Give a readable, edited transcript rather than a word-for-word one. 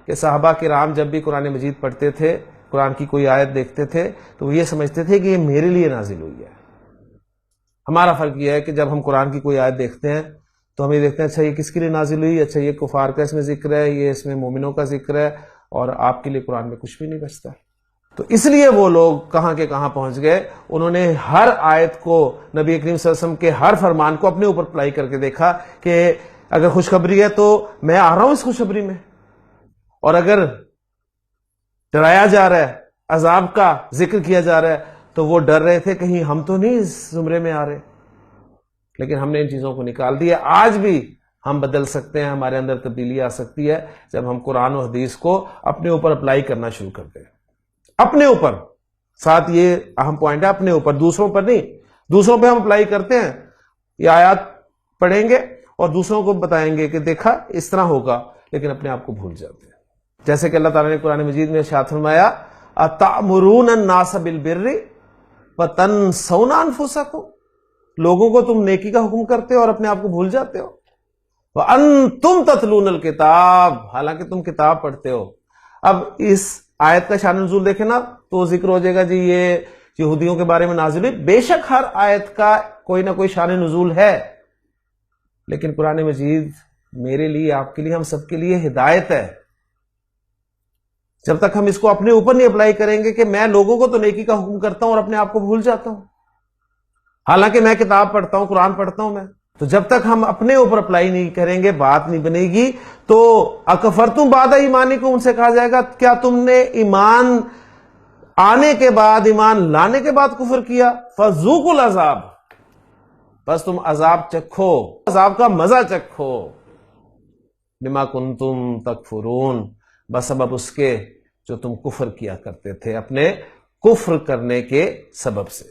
کہ صحابہ کرام جب بھی قرآن مجید پڑھتے تھے، قرآن کی کوئی آیت دیکھتے تھے تو وہ یہ سمجھتے تھے کہ یہ میرے لیے نازل ہوئی ہے۔ ہمارا فرق یہ ہے کہ جب ہم قرآن کی کوئی آیت دیکھتے ہیں تو ہم یہ دیکھتے ہیں اچھا یہ کس کے لیے نازل ہوئی، اچھا یہ کفار کا اس میں ذکر ہے، یہ اس میں مومنوں کا ذکر ہے، اور آپ کے لیے قرآن میں کچھ بھی نہیں بچتا۔ تو اس لیے وہ لوگ کہاں کے کہاں پہنچ گئے، انہوں نے ہر آیت کو، نبی کریم صلی اللہ علیہ وسلم کے ہر فرمان کو اپنے اوپر اپلائی کر کے دیکھا کہ اگر خوشخبری ہے تو میں آ رہا ہوں اس خوشخبری میں، اور اگر ڈرایا جا رہا ہے، عذاب کا ذکر کیا جا رہا ہے، تو وہ ڈر رہے تھے کہیں ہم تو نہیں اس زمرے میں آ رہے، لیکن ہم نے ان چیزوں کو نکال دیا۔ آج بھی ہم بدل سکتے ہیں، ہمارے اندر تبدیلی آ سکتی ہے جب ہم قرآن و حدیث کو اپنے اوپر اپلائی کرنا شروع کر دیں، اپنے اوپر۔ ساتھ یہ اہم پوائنٹ ہے، اپنے اوپر، دوسروں پر نہیں۔ دوسروں پہ ہم اپلائی کرتے ہیں، یہ آیات پڑھیں گے اور دوسروں کو بتائیں گے کہ دیکھا اس طرح ہوگا، لیکن اپنے آپ کو بھول جاتے ہیں۔ جیسے کہ اللہ تعالیٰ نے قرآن مجید میں ارشاد فرمایا اَتَأْمُرُونَ النَّاسَ بِالْبِرِّ وَتَنْسَوْنَ أَنفُسَكُمْ، لوگوں کو تم نیکی کا حکم کرتے ہو اور اپنے آپ کو بھول جاتے ہو۔ وَأَنْتُمْ تَتْلُونَ الْكِتَابَ، حالانکہ تم کتاب پڑھتے ہو۔ اب اس آیت کا شان نزول دیکھیں نا تو ذکر ہو جائے گا جی یہ یہودیوں کے بارے میں نازل ہوئی۔ بے شک ہر آیت کا کوئی نہ کوئی شان نزول ہے، لیکن قرآن مجید میرے لیے، آپ کے لیے، ہم سب کے لیے ہدایت ہے۔ جب تک ہم اس کو اپنے اوپر نہیں اپلائی کریں گے کہ میں لوگوں کو تو نیکی کا حکم کرتا ہوں اور اپنے آپ کو بھول جاتا ہوں، حالانکہ میں کتاب پڑھتا ہوں، قرآن پڑھتا ہوں میں، تو جب تک ہم اپنے اوپر اپلائی نہیں کریں گے بات نہیں بنے گی۔ تو اکفرتم بعد ایمانکم، ان سے کہا جائے گا کیا تم نے ایمان آنے کے بعد، ایمان لانے کے بعد کفر کیا؟ فذوقوا العذاب، بس تم عذاب چکھو، عذاب کا مزہ چکھو، بما کنتم تکفرون، بسبب اس کے جو تم کفر کیا کرتے تھے، اپنے کفر کرنے کے سبب سے۔